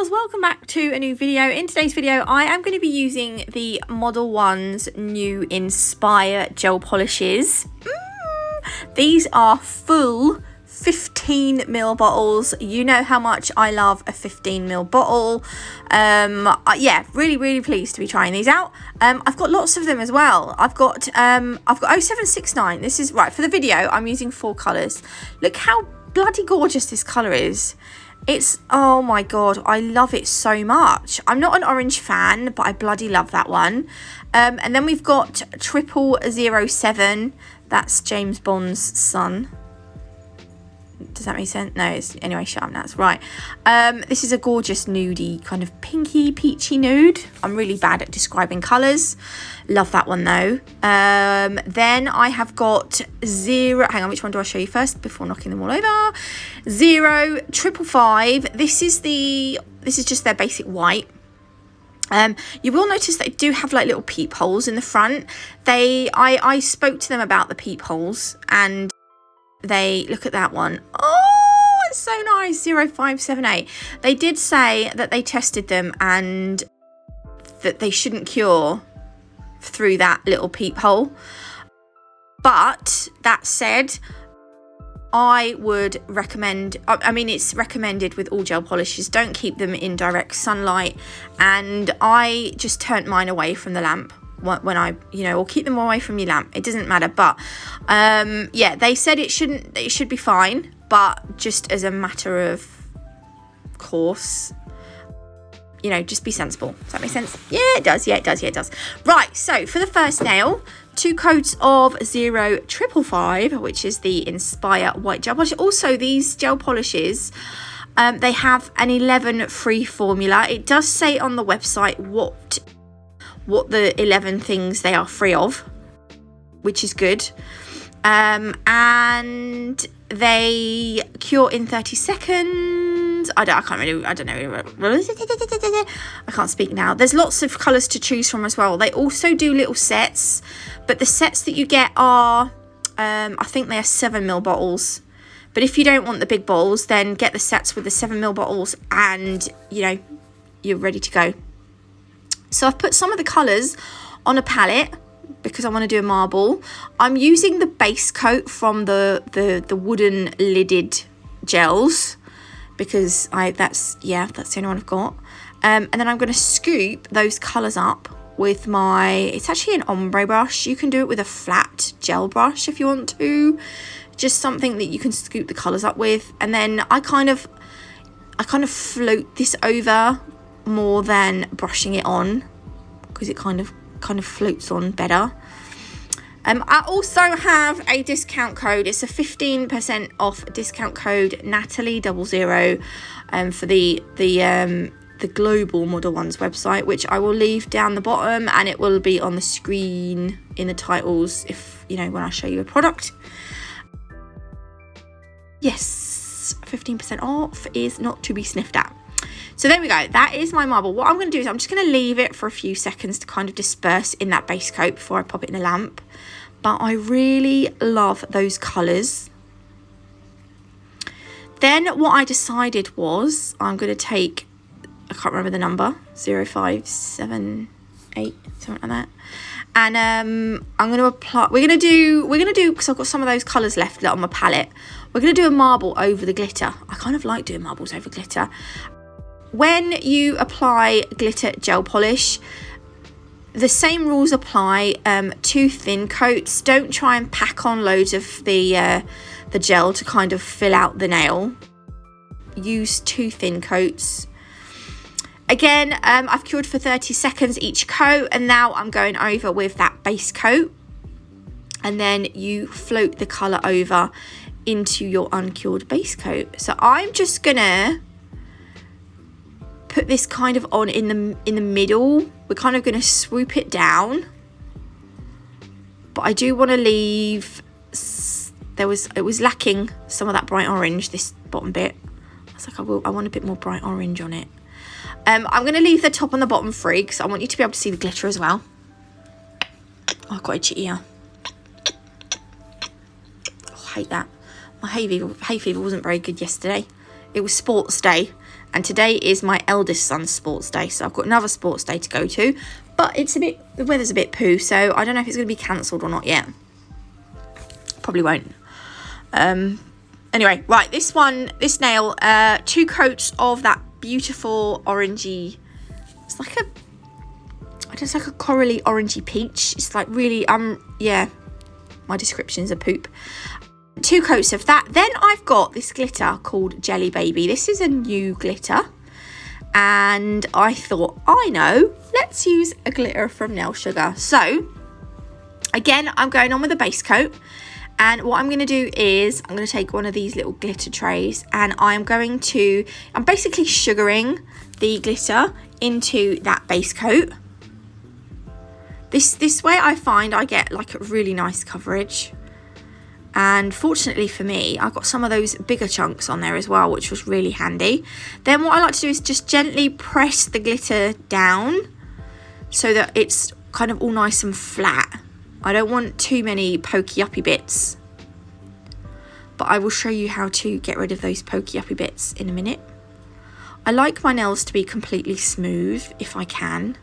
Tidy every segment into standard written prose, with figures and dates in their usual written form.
girls, welcome back to a new video. In today's video I am going to be using the Modelones new Inspire gel polishes. These are full 15ml bottles. You know how much I love a 15ml bottle. Yeah, really pleased to be trying these out. I've got lots of them as well. I've got 0769. This is right for the video. I'm using 4 colors. Look how bloody gorgeous this color is. It's, oh my god, I love it so much. I'm not an orange fan, but I bloody love that one. And then we've got 0007. That's James Bond's son. Does that make sense? No, it's, anyway, shut up, that's right. This is a gorgeous nudie, kind of pinky, peachy nude. I'm really bad at describing colours. Love that one though. Then I have got 0, hang on, which one do I show you first before knocking them all over? 0555. This is just their basic white. You will notice they do have like little peepholes in the front. I spoke to them about the peepholes and they, look at that one. Oh, it's so nice. 0578. They did say that they tested them and that they shouldn't cure through that little peephole. But that said, I would recommend, I mean, it's recommended with all gel polishes, don't keep them in direct sunlight. And I just turned mine away from the lamp when I, you know, or keep them away from your lamp, it doesn't matter. But yeah, they said it should be fine, but just as a matter of course, you know, just be sensible. Does that make sense? Yeah, it does. Yeah, it does. Yeah, it does. Right, so for the first nail, 2 coats of 0555, which is the Inspire white gel polish. Also, these gel polishes, they have an 11 free formula. It does say on the website what the 11 things they are free of, which is good. And they cure in 30 seconds. I can't speak now. There's lots of colours to choose from as well. They also do little sets, but the sets that you get are, I think they are 7ml bottles. But if you don't want the big bottles, then get the sets with the 7ml bottles and, you know, you're ready to go. So I've put some of the colours on a palette because I want to do a marble. I'm using the base coat from the wooden lidded gels because that's the only one I've got. And then I'm going to scoop those colours up with my, it's actually an ombre brush. You can do it with a flat gel brush if you want to. Just something that you can scoop the colours up with. And then I kind of float this over more than brushing it on because it kind of floats on better. I also have a discount code. It's a 15% off discount code Natalie 00 for the global Modelones website, which I will leave down the bottom, and it will be on the screen in the titles if, you know, when I show you a product. Yes, 15% off is not to be sniffed at. So there we go. That is my marble. What I'm going to do is I'm just going to leave it for a few seconds to kind of disperse in that base coat before I pop it in the lamp. But I really love those colours. Then what I decided was I'm going to take, I can't remember the number, 0578, something like that. And I'm going to apply, we're going to do, because I've got some of those colours left on my palette. We're going to do a marble over the glitter. I kind of like doing marbles over glitter. When you apply glitter gel polish, the same rules apply. 2 thin coats. Don't try and pack on loads of the gel to kind of fill out the nail. Use 2 thin coats. Again, I've cured for 30 seconds each coat, and now I'm going over with that base coat. And then you float the colour over into your uncured base coat. So I'm just gonna put this kind of on in the middle. We're kind of going to swoop it down, but I do want to leave, it was lacking some of that bright orange, this bottom bit. I was like, I want a bit more bright orange on it. I'm going to leave the top and the bottom free because I want you to be able to see the glitter as well. Oh, I've got itchy ear. Oh, I hate that. My hay fever wasn't very good yesterday. It was sports day And today is my eldest son's sports day, so I've got another sports day to go to. But the weather's a bit poo, so I don't know if it's going to be cancelled or not yet. Probably won't. Anyway, right, this nail, 2 coats of that beautiful orangey, it's like a corally orangey peach. It's like really, yeah, my descriptions are poop. 2 coats of that. Then I've got this glitter called Jelly Baby. This is a new glitter. And I thought, I know, let's use a glitter from Nail Sugar. So, again, I'm going on with a base coat. And what I'm going to do is, I'm going to take one of these little glitter trays. And I'm basically sugaring the glitter into that base coat. This way I find I get like a really nice coverage. And fortunately for me, I got some of those bigger chunks on there as well, which was really handy. Then what I like to do is just gently press the glitter down so that it's kind of all nice and flat. I don't want too many pokey uppy bits, but I will show you how to get rid of those pokey uppy bits in a minute. I like my nails to be completely smooth if I can.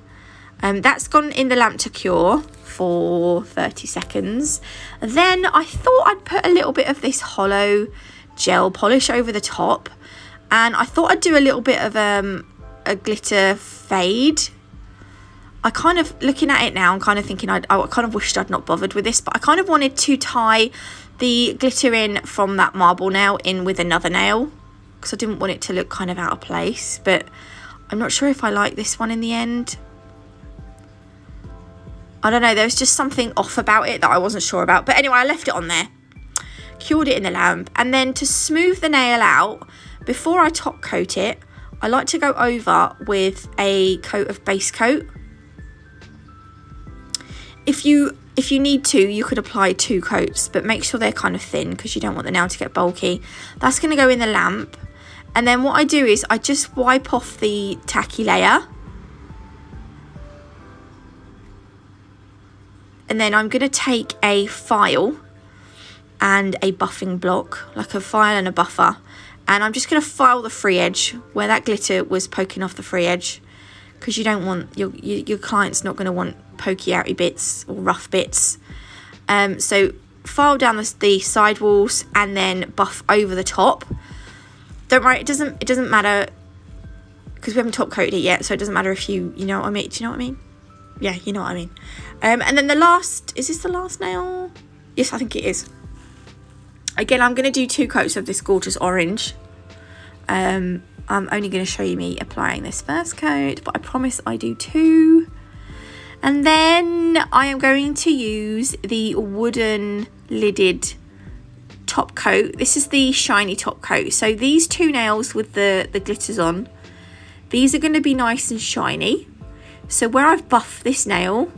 That's gone in the lamp to cure for 30 seconds. Then I thought I'd put a little bit of this hollow gel polish over the top, and I thought I'd do a little bit of a glitter fade. I kind of, looking at it now, I'm kind of thinking I kind of wished I'd not bothered with this, but I kind of wanted to tie the glitter in from that marble nail in with another nail, because I didn't want it to look kind of out of place. But I'm not sure if I like this one in the end. I don't know, there was just something off about it that I wasn't sure about. But anyway, I left it on there, cured it in the lamp. And then to smooth the nail out, before I top coat it, I like to go over with a coat of base coat. If you need to, you could apply 2 coats, but make sure they're kind of thin because you don't want the nail to get bulky. That's going to go in the lamp. And then what I do is I just wipe off the tacky layer. And then I'm going to take a file and a buffing block, like a file and a buffer. And I'm just going to file the free edge where that glitter was poking off the free edge, because you don't want, your client's not going to want pokey outy bits or rough bits. So file down the side walls and then buff over the top. Don't worry, it doesn't matter, because we haven't top coated it yet, so it doesn't matter if you know what I mean. Do you know what I mean? Yeah, you know what I mean. And then the last, is this the last nail? Yes, I think it is. Again, I'm going to do 2 coats of this gorgeous orange. I'm only going to show you me applying this first coat, but I promise I do 2. And then I am going to use the wooden lidded top coat. This is the shiny top coat. So these 2 nails with the glitters on, these are going to be nice and shiny. So where I've buffed this nail,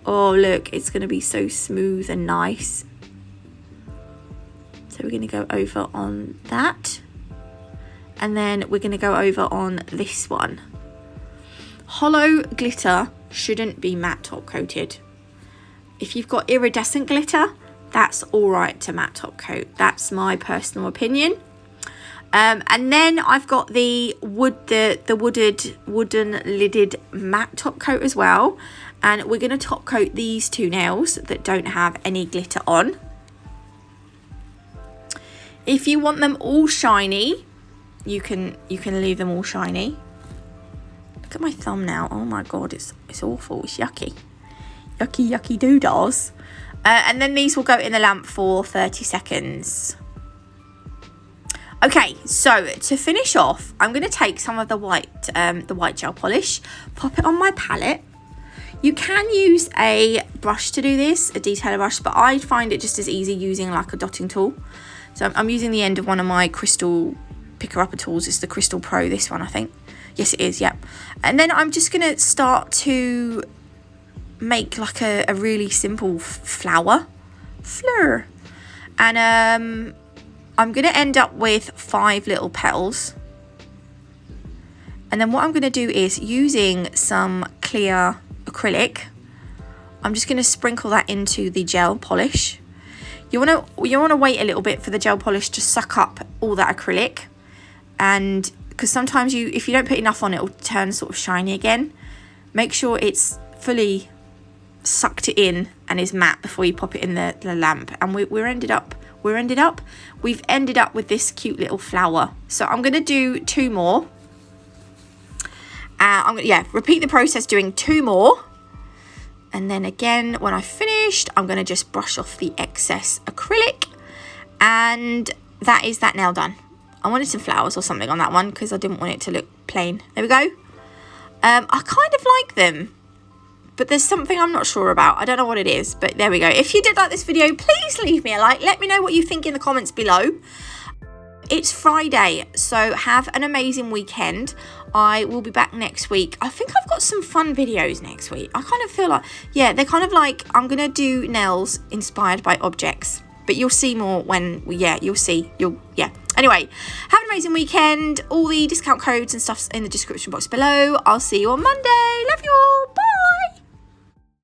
oh look, it's going to be so smooth and nice. So we're going to go over on that. And then we're going to go over on this one. Hollow glitter shouldn't be matte top coated. If you've got iridescent glitter, that's all right to matte top coat. That's my personal opinion. And then I've got the wooden lidded matte top coat as well. And we're going to top coat these 2 nails that don't have any glitter on. If you want them all shiny, you can leave them all shiny. Look at my thumb now. Oh my god, it's awful. It's yucky. Yucky doodahs. And then these will go in the lamp for 30 seconds. Okay, so to finish off, I'm going to take some of the white gel polish, pop it on my palette. You can use a brush to do this, a detailer brush, but I find it just as easy using like a dotting tool. So I'm using the end of one of my crystal picker-upper tools. It's the Crystal Pro, this one, I think. Yes, it is, yep. And then I'm just going to start to make like a really simple flower. And I'm going to end up with 5 little petals. And then what I'm going to do is, using some clear acrylic, I'm just going to sprinkle that into the gel polish. You want to wait a little bit for the gel polish to suck up all that acrylic, and because sometimes if you don't put enough on, it will turn sort of shiny again. Make sure it's fully sucked it in and is matte before you pop it in the lamp. And we've ended up with this cute little flower. So I'm going to do 2 more. I'm going to, repeat the process doing 2 more. And then again, when I've finished, I'm going to just brush off the excess acrylic. And that is that nail done. I wanted some flowers or something on that one because I didn't want it to look plain. There we go. I kind of like them, but there's something I'm not sure about. I don't know what it is, but there we go. If you did like this video, please leave me a like. Let me know what you think in the comments below. It's Friday, so have an amazing weekend. I will be back next week. I think I've got some fun videos next week. I kind of feel like, yeah, they're kind of like, I'm going to do nails inspired by objects. But you'll see more when, you'll see. Anyway, have an amazing weekend. All the discount codes and stuff's in the description box below. I'll see you on Monday. Love you all. Bye.